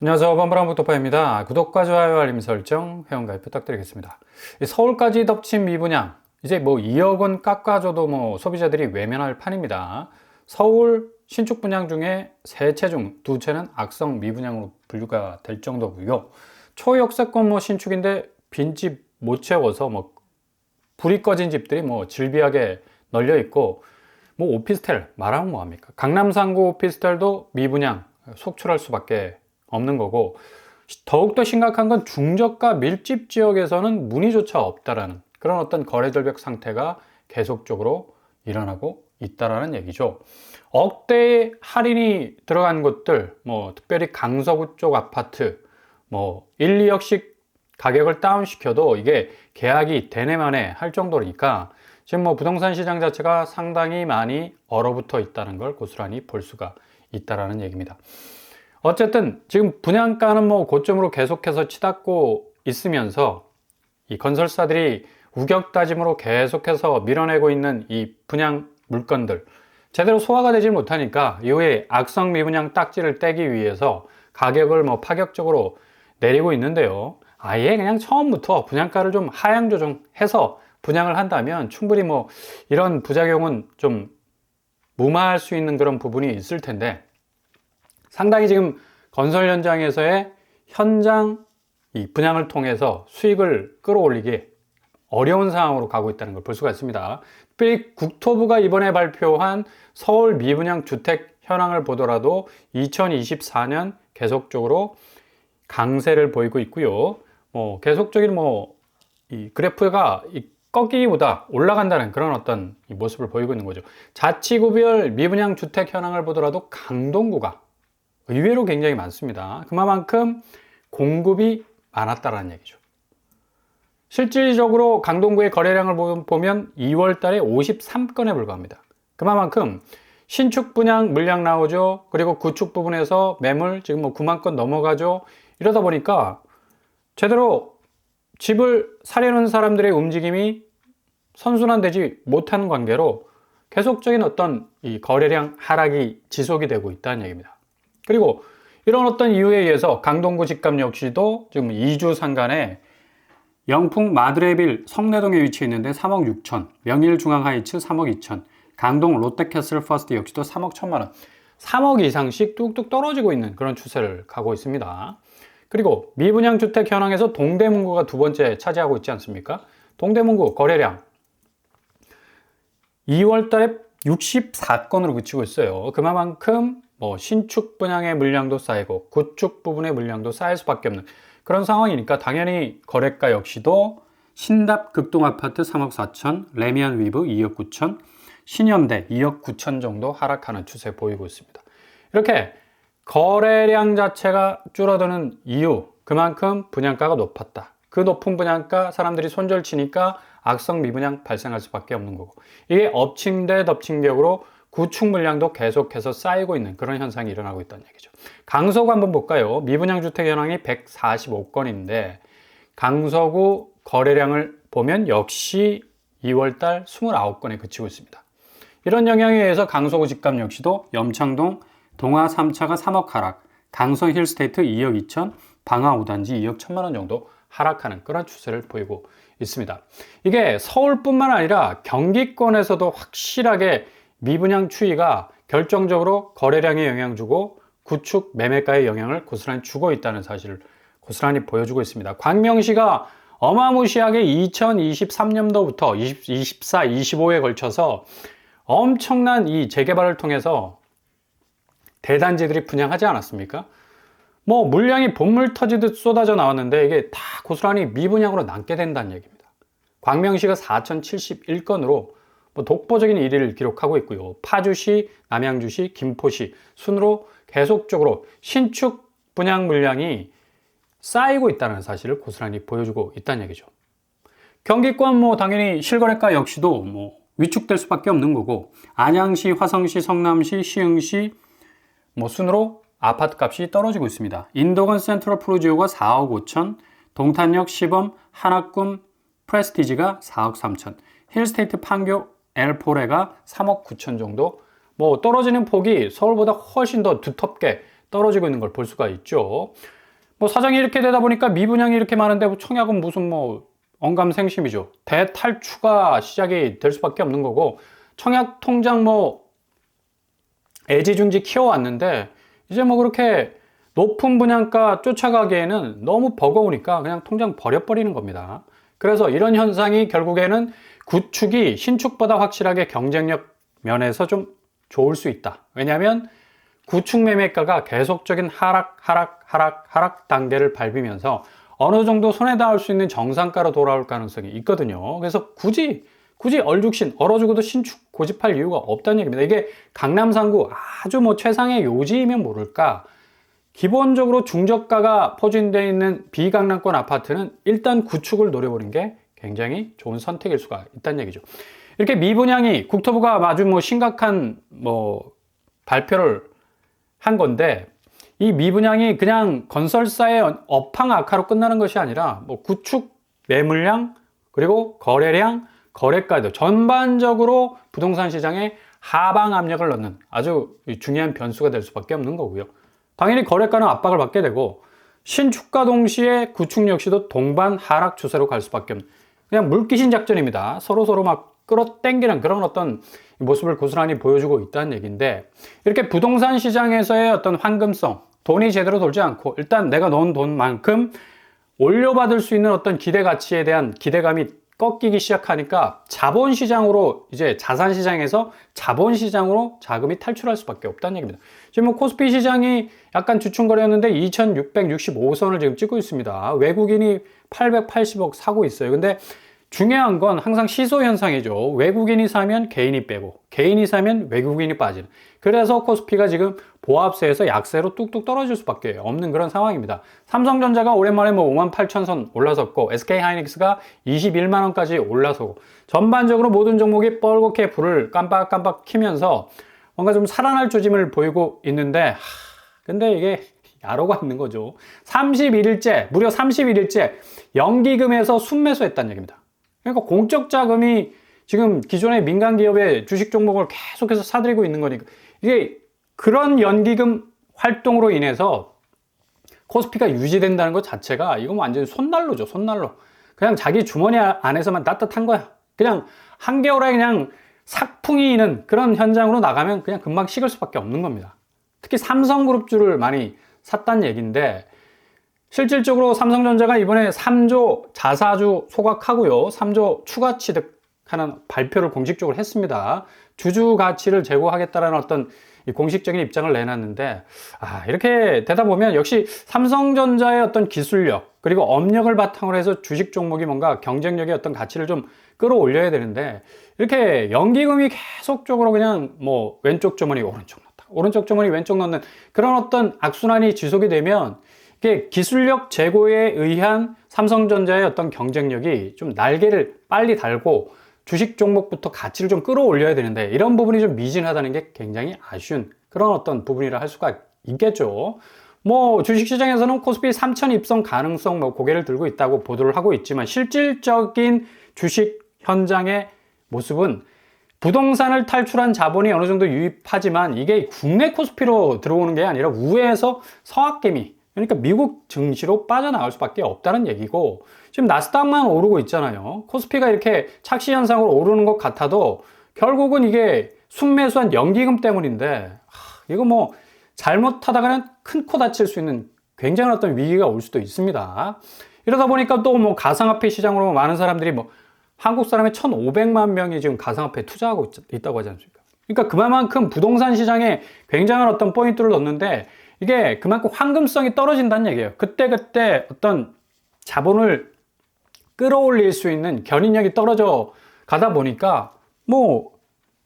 안녕하세요. 범브라운북토파입니다. 구독과 좋아요, 알림 설정, 회원가입 부탁드리겠습니다. 서울까지 덮친 미분양, 이제 뭐 2억 원 깎아줘도 뭐 소비자들이 외면할 판입니다. 서울 신축 분양 중에 3채 중 2채는 악성 미분양으로 분류가 될 정도고요. 초역세권 뭐 신축인데 빈집 못 채워서 뭐 불이 꺼진 집들이 뭐 질비하게 널려 있고, 뭐 오피스텔 말하면 뭐합니까? 강남 상구 오피스텔도 미분양 속출할 수밖에 없는 거고, 더욱더 심각한 건 중저가 밀집 지역에서는 문의조차 없다라는 그런 어떤 거래 절벽 상태가 계속적으로 일어나고 있다라는 얘기죠. 억대의 할인이 들어간 곳들, 뭐 특별히 강서구 쪽 아파트 뭐 1, 2억씩 가격을 다운시켜도 이게 계약이 되네 마네 할 정도니까 지금 뭐 부동산 시장 자체가 상당히 많이 얼어붙어 있다는 걸 고스란히 볼 수가 있다라는 얘기입니다. 어쨌든 지금 분양가는 뭐 고점으로 계속해서 치닫고 있으면서 이 건설사들이 우격다짐으로 계속해서 밀어내고 있는 이 분양 물건들 제대로 소화가 되지 못하니까 이후에 악성 미분양 딱지를 떼기 위해서 가격을 뭐 파격적으로 내리고 있는데요. 아예 그냥 처음부터 분양가를 좀 하향 조정해서 분양을 한다면 충분히 뭐 이런 부작용은 좀 무마할 수 있는 그런 부분이 있을 텐데, 상당히 지금 건설 현장에서의 현장 이 분양을 통해서 수익을 끌어올리기 어려운 상황으로 가고 있다는 걸 볼 수가 있습니다. 특별히 국토부가 이번에 발표한 서울 미분양 주택 현황을 보더라도 2024년 계속적으로 강세를 보이고 있고요. 계속적인 이 그래프가 꺾이기보다 올라간다는 그런 어떤 모습을 보이고 있는 거죠. 자치구별 미분양 주택 현황을 보더라도 강동구가 의외로 굉장히 많습니다. 그만큼 공급이 많았다라는 얘기죠. 실질적으로 강동구의 거래량을 보면 2월 달에 53건에 불과합니다. 그만큼 신축 분양 물량 나오죠. 그리고 구축 부분에서 매물 지금 뭐 9만 건 넘어가죠. 이러다 보니까 제대로 집을 사려는 사람들의 움직임이 선순환되지 못하는 관계로 계속적인 어떤 이 거래량 하락이 지속이 되고 있다는 얘기입니다. 그리고 이런 어떤 이유에 의해서 강동구 집값 역시도 지금 2주 상간에 영풍 마드레빌 성내동에 위치해 있는데 3억 6천, 명일중앙하이츠 3억 2천, 강동 롯데캐슬 퍼스트 역시도 3억 1천만 원, 3억 이상씩 뚝뚝 떨어지고 있는 그런 추세를 가고 있습니다. 그리고 미분양 주택 현황에서 동대문구가 두 번째 차지하고 있지 않습니까? 동대문구 거래량 2월 달에 64건으로 그치고 있어요. 그만큼 신축 분양의 물량도 쌓이고 구축 부분의 물량도 쌓일 수밖에 없는 그런 상황이니까 당연히 거래가 역시도 신답 극동아파트 3억 4천, 레미안 위브 2억 9천, 신현대 2억 9천 정도 하락하는 추세 보이고 있습니다. 이렇게 거래량 자체가 줄어드는 이유, 그만큼 분양가가 높았다. 그 높은 분양가 사람들이 손절치니까 악성 미분양 발생할 수밖에 없는 거고, 이게 엎친 데 덮친 격으로 구축 물량도 계속해서 쌓이고 있는 그런 현상이 일어나고 있다는 얘기죠. 강서구 한번 볼까요? 미분양 주택 현황이 145건인데 강서구 거래량을 보면 역시 2월달 29건에 그치고 있습니다. 이런 영향에 의해서 강서구 집값 역시도 염창동 동아 3차가 3억 하락, 강서 힐스테이트 2억 2천, 방화 5단지 2억 1천만 원 정도 하락하는 그런 추세를 보이고 있습니다. 이게 서울뿐만 아니라 경기권에서도 확실하게 미분양 추이가 결정적으로 거래량에 영향 주고 구축 매매가에 영향을 고스란히 주고 있다는 사실을 고스란히 보여주고 있습니다. 광명시가 어마무시하게 2023년도부터 24, 25에 걸쳐서 엄청난 이 재개발을 통해서 대단지들이 분양하지 않았습니까? 물량이 본물 터지듯 쏟아져 나왔는데 이게 다 고스란히 미분양으로 남게 된다는 얘기입니다. 광명시가 4,071건으로 독보적인 1위를 기록하고 있고요. 파주시, 남양주시, 김포시 순으로 계속적으로 신축 분양 물량이 쌓이고 있다는 사실을 고스란히 보여주고 있다는 얘기죠. 경기권 당연히 실거래가 역시도 위축될 수밖에 없는 거고, 안양시, 화성시, 성남시, 시흥시 순으로 아파트 값이 떨어지고 있습니다. 인도건 센트럴 프루지오가 4억 5천, 동탄역 시범, 하나꿈 프레스티지가 4억 3천, 힐스테이트 판교 엘포레가 3억 9천 정도 떨어지는 폭이 서울보다 훨씬 더 두텁게 떨어지고 있는 걸 볼 수가 있죠. 뭐 사정이 이렇게 되다 보니까 미분양이 이렇게 많은데 뭐 청약은 무슨 뭐 언감생심이죠. 대탈추가 시작이 될 수밖에 없는 거고, 청약 통장 뭐 애지중지 키워왔는데 이제 뭐 그렇게 높은 분양가 쫓아가기에는 너무 버거우니까 그냥 통장 버려버리는 겁니다. 그래서 이런 현상이 결국에는 구축이 신축보다 확실하게 경쟁력 면에서 좀 좋을 수 있다. 왜냐하면 구축 매매가가 계속적인 하락 단계를 밟으면서 어느 정도 손에 닿을 수 있는 정상가로 돌아올 가능성이 있거든요. 그래서 굳이 얼죽신, 얼어 죽어도 신축 고집할 이유가 없다는 얘기입니다. 이게 강남 3구 아주 뭐 최상의 요지이면 모를까, 기본적으로 중저가가 포진되어 있는 비강남권 아파트는 일단 구축을 노려보는 게 굉장히 좋은 선택일 수가 있다는 얘기죠. 이렇게 미분양이 국토부가 아주 뭐 심각한 뭐 발표를 한 건데, 이 미분양이 그냥 건설사의 업황 악화로 끝나는 것이 아니라 뭐 구축 매물량, 그리고 거래량, 거래가도 전반적으로 부동산 시장에 하방 압력을 넣는 아주 중요한 변수가 될 수밖에 없는 거고요. 당연히 거래가는 압박을 받게 되고, 신축과 동시에 구축 역시도 동반 하락 추세로 갈 수밖에 없는, 그냥 물귀신 작전입니다. 서로 막 끌어당기는 그런 어떤 모습을 고스란히 보여주고 있다는 얘기인데, 이렇게 부동산 시장에서의 어떤 황금성, 돈이 제대로 돌지 않고 일단 내가 넣은 돈만큼 올려받을 수 있는 어떤 기대 가치에 대한 기대감이 꺾이기 시작하니까 자본시장으로, 이제 자산시장에서 자본시장으로 자금이 탈출할 수밖에 없다는 얘기입니다. 지금 뭐 코스피 시장이 약간 주춤거렸는데 2665선을 지금 찍고 있습니다. 외국인이 880억 사고 있어요. 근데 중요한 건 항상 시소 현상이죠. 외국인이 사면 개인이 빼고, 개인이 사면 외국인이 빠지는. 그래서 코스피가 지금 보합세에서 약세로 뚝뚝 떨어질 수밖에 없는 그런 상황입니다. 삼성전자가 오랜만에 뭐 58,000선 올라섰고, SK하이닉스가 21만원까지 올라서고, 전반적으로 모든 종목이 뻘겋게 불을 깜빡깜빡 켜면서 뭔가 좀 살아날 조짐을 보이고 있는데, 근데 이게 야로가 있는 거죠. 31일째, 무려 31일째 연기금에서 순매수했다는 얘기입니다. 그러니까 공적 자금이 지금 기존의 민간 기업의 주식 종목을 계속해서 사들이고 있는 거니까, 이게 그런 연기금 활동으로 인해서 코스피가 유지된다는 것 자체가 이건 완전히 손난로죠, 손난로. 그냥 자기 주머니 안에서만 따뜻한 거야. 그냥 한겨울에 그냥 삭풍이 있는 그런 현장으로 나가면 그냥 금방 식을 수밖에 없는 겁니다. 특히 삼성그룹주를 많이 샀다는 얘기인데, 실질적으로 삼성전자가 이번에 3조 자사주 소각하고요, 3조 추가 취득하는 발표를 공식적으로 했습니다. 주주 가치를 제고하겠다라는 어떤 공식적인 입장을 내놨는데, 이렇게 되다 보면 역시 삼성전자의 어떤 기술력, 그리고 업력을 바탕으로 해서 주식 종목이 뭔가 경쟁력의 어떤 가치를 좀 끌어올려야 되는데, 이렇게 연기금이 계속적으로 그냥 뭐 왼쪽 주머니 오른쪽 넣었다, 오른쪽 주머니 왼쪽 넣는 그런 어떤 악순환이 지속이 되면, 이게 기술력 제고에 의한 삼성전자의 어떤 경쟁력이 좀 날개를 빨리 달고 주식 종목부터 가치를 좀 끌어올려야 되는데, 이런 부분이 좀 미진하다는 게 굉장히 아쉬운 그런 어떤 부분이라 할 수가 있겠죠. 뭐 주식시장에서는 코스피 3천 입성 가능성 뭐 고개를 들고 있다고 보도를 하고 있지만, 실질적인 주식 현장의 모습은 부동산을 탈출한 자본이 어느 정도 유입하지만, 이게 국내 코스피로 들어오는 게 아니라 우회해서 서학개미, 그러니까 미국 증시로 빠져나갈 수밖에 없다는 얘기고, 지금 나스닥만 오르고 있잖아요. 코스피가 이렇게 착시 현상으로 오르는 것 같아도 결국은 이게 순매수한 연기금 때문인데, 이거 뭐 잘못하다가는 큰 코 다칠 수 있는 굉장한 어떤 위기가 올 수도 있습니다. 이러다 보니까 또 뭐 가상화폐 시장으로 많은 사람들이, 뭐 한국 사람의 1,500만 명이 지금 가상화폐에 투자하고 있다고 하지 않습니까? 그러니까 그만큼 부동산 시장에 굉장한 어떤 포인트를 넣는데, 이게 그만큼 황금성이 떨어진다는 얘기예요. 그때 어떤 자본을 끌어올릴 수 있는 견인력이 떨어져 가다 보니까, 뭐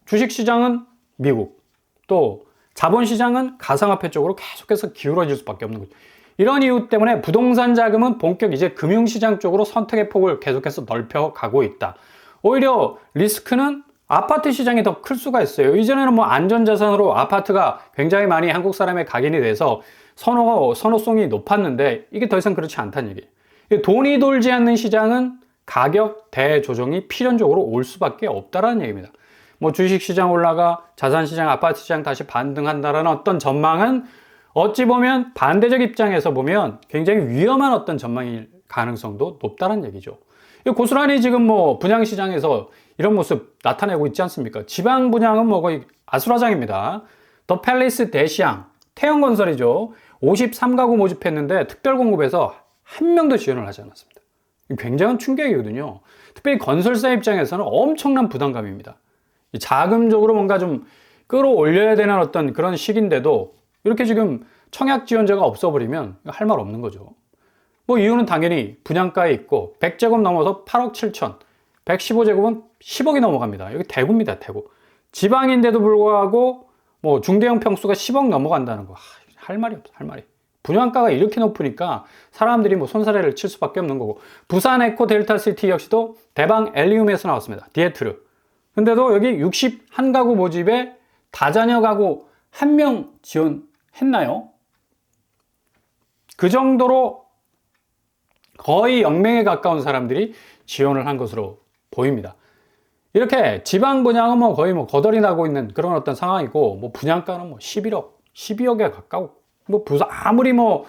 주식시장은 미국, 또 자본시장은 가상화폐 쪽으로 계속해서 기울어질 수밖에 없는 거죠. 이런 이유 때문에 부동산 자금은 본격 이제 금융시장 쪽으로 선택의 폭을 계속해서 넓혀가고 있다. 오히려 리스크는 아파트 시장이 더 클 수가 있어요. 이전에는 뭐 안전자산으로 아파트가 굉장히 많이 한국 사람의 각인이 돼서 선호성이 높았는데, 이게 더 이상 그렇지 않다는 얘기예요. 돈이 돌지 않는 시장은 가격 대조정이 필연적으로 올 수밖에 없다라는 얘기입니다. 뭐 주식시장 올라가, 자산시장, 아파트시장 다시 반등한다라는 어떤 전망은 어찌 보면 반대적 입장에서 보면 굉장히 위험한 어떤 전망일 가능성도 높다는 얘기죠. 고스란히 지금 뭐 분양시장에서 이런 모습 나타내고 있지 않습니까? 지방 분양은 뭐 거의 아수라장입니다. 더 팰리스 대시양, 태형건설이죠. 53가구 모집했는데 특별공급에서 한 명도 지원을 하지 않았습니다. 굉장한 충격이거든요. 특별히 건설사 입장에서는 엄청난 부담감입니다. 자금적으로 뭔가 좀 끌어올려야 되는 어떤 그런 시기인데도 이렇게 지금 청약 지원자가 없어버리면 할 말 없는 거죠. 뭐 이유는 당연히 분양가에 있고 100제곱 넘어서 8억 7천, 115제곱은 10억이 넘어갑니다. 여기 대구입니다, 대구. 지방인데도 불구하고 뭐 중대형 평수가 10억 넘어간다는 거 할 말이 없어, 할 말이. 분양가가 이렇게 높으니까 사람들이 뭐 손사래를 칠 수밖에 없는 거고. 부산 에코 델타시티 역시도 대방 엘리움에서 나왔습니다. 디에트르. 근데도 여기 61가구 모집에 다자녀 가구 1명 지원했나요? 그 정도로 거의 0명에 가까운 사람들이 지원을 한 것으로 보입니다. 이렇게 지방 분양은 뭐 거의 뭐 거덜이 나고 있는 그런 어떤 상황이고, 뭐 분양가는 뭐 11억, 12억에 가까워. 뭐 아무리 뭐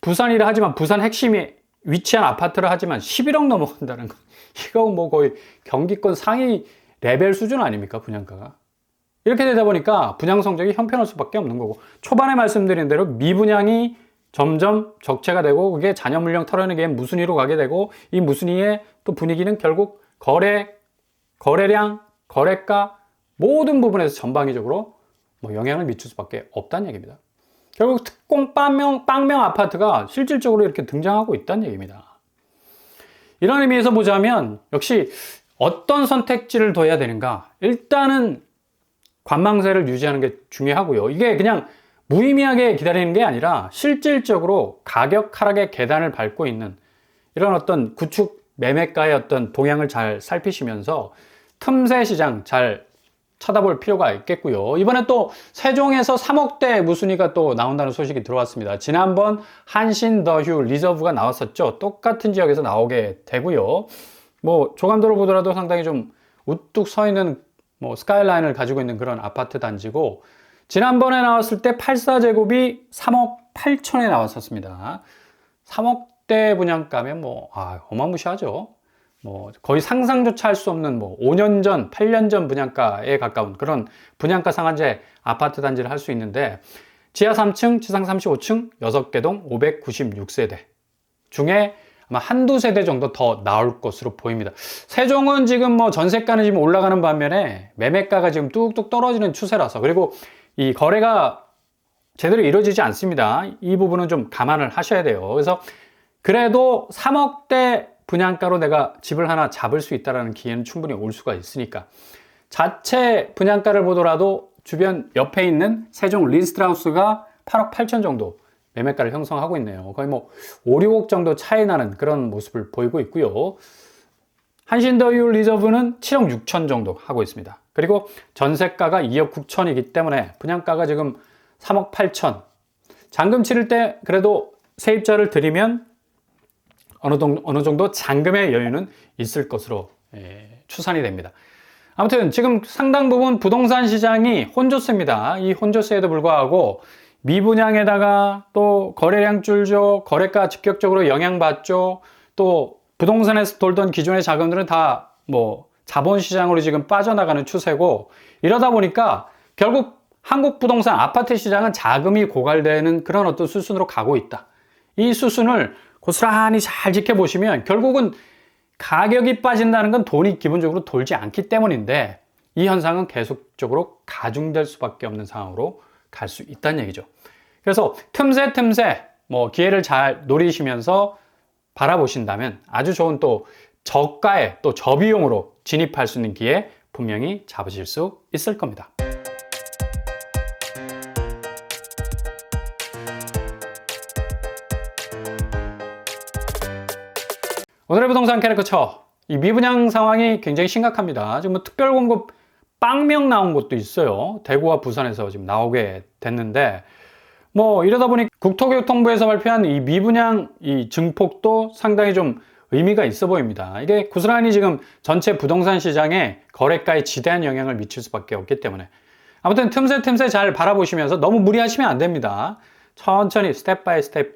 부산이라 하지만 부산 핵심에 위치한 아파트를 하지만 11억 넘어간다는 거. 이거 뭐 거의 경기권 상위 레벨 수준 아닙니까, 분양가가. 이렇게 되다 보니까 분양 성적이 형편할 수밖에 없는 거고, 초반에 말씀드린 대로 미분양이 점점 적체가 되고, 그게 자녀 물량 털어내기에 무순위로 가게 되고, 이 무순위의 또 분위기는 결국 거래량, 거래가 모든 부분에서 전방위적으로 뭐 영향을 미칠 수밖에 없다는 얘기입니다. 결국 특공 빵명 아파트가 실질적으로 이렇게 등장하고 있다는 얘기입니다. 이런 의미에서 보자면 역시 어떤 선택지를 둬야 되는가, 일단은 관망세를 유지하는 게 중요하고요. 이게 그냥 무의미하게 기다리는 게 아니라 실질적으로 가격 하락의 계단을 밟고 있는 이런 어떤 구축 매매가의 어떤 동향을 잘 살피시면서 틈새 시장 잘 쳐다볼 필요가 있겠고요. 이번에 또 세종에서 3억대 무순위가 또 나온다는 소식이 들어왔습니다. 지난번 한신 더휴 리저브가 나왔었죠. 똑같은 지역에서 나오게 되고요. 뭐 조감도로 보더라도 상당히 좀 우뚝 서 있는 뭐 스카이라인을 가지고 있는 그런 아파트 단지고, 지난번에 나왔을 때 84제곱이 3억 8천에 나왔었습니다. 3억대 분양가면 뭐 어마무시하죠. 뭐 거의 상상조차 할 수 없는 뭐 5년 전, 8년 전 분양가에 가까운 그런 분양가 상한제 아파트 단지를 할 수 있는데, 지하 3층, 지상 35층, 6개 동 596세대 중에 아마 한두 세대 정도 더 나올 것으로 보입니다. 세종은 지금 뭐 전세가는 지금 올라가는 반면에 매매가가 지금 뚝뚝 떨어지는 추세라서, 그리고 이 거래가 제대로 이루어지지 않습니다. 이 부분은 좀 감안을 하셔야 돼요. 그래서 그래도 3억대 분양가로 내가 집을 하나 잡을 수 있다는 기회는 충분히 올 수가 있으니까, 자체 분양가를 보더라도 주변 옆에 있는 세종 린스트라우스가 8억 8천 정도 매매가를 형성하고 있네요. 거의 뭐 5, 6억 정도 차이 나는 그런 모습을 보이고 있고요. 한신더휴 리저브는 7억 6천 정도 하고 있습니다. 그리고 전세가가 2억 9천이기 때문에 분양가가 지금 3억 8천. 잔금 치를 때 그래도 세입자를 들이면 어느 정도 잔금의 여유는 있을 것으로 추산이 됩니다. 아무튼 지금 상당 부분 부동산 시장이 혼조세입니다. 이 혼조세에도 불구하고 미분양에다가 또 거래량 줄죠. 거래가 직격적으로 영향받죠. 또 부동산에서 돌던 기존의 자금들은 다 뭐 자본시장으로 지금 빠져나가는 추세고, 이러다 보니까 결국 한국 부동산 아파트 시장은 자금이 고갈되는 그런 어떤 수순으로 가고 있다. 이 수순을 고스란히 잘 지켜보시면 결국은 가격이 빠진다는 건 돈이 기본적으로 돌지 않기 때문인데, 이 현상은 계속적으로 가중될 수밖에 없는 상황으로 갈 수 있다는 얘기죠. 그래서 틈새 뭐 기회를 잘 노리시면서 바라보신다면 아주 좋은 또 저가에 또 저비용으로 진입할 수 있는 기회 분명히 잡으실 수 있을 겁니다. 오늘의 부동산 캐리커처, 이 미분양 상황이 굉장히 심각합니다. 지금 뭐 특별공급 빵명 나온 곳도 있어요. 대구와 부산에서 지금 나오게 됐는데, 뭐 이러다 보니 국토교통부에서 발표한 이 미분양 이 증폭도 상당히 좀 의미가 있어 보입니다. 이게 고스란히 지금 전체 부동산 시장에 거래가에 지대한 영향을 미칠 수밖에 없기 때문에, 아무튼 틈새 잘 바라보시면서 너무 무리하시면 안 됩니다. 천천히 스텝 바이 스텝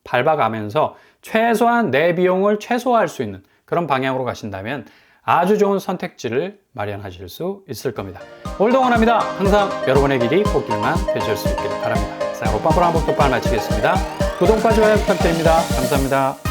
밟아가면서 최소한 내 비용을 최소화할 수 있는 그런 방향으로 가신다면 아주 좋은 선택지를 마련하실 수 있을 겁니다. 오늘도 응원합니다. 항상 여러분의 길이 꽃길만 되실 수 있기를 바랍니다. 자, 오빠프로 한번 또 마치겠습니다. 구독과 좋아요 부탁드립니다. 감사합니다.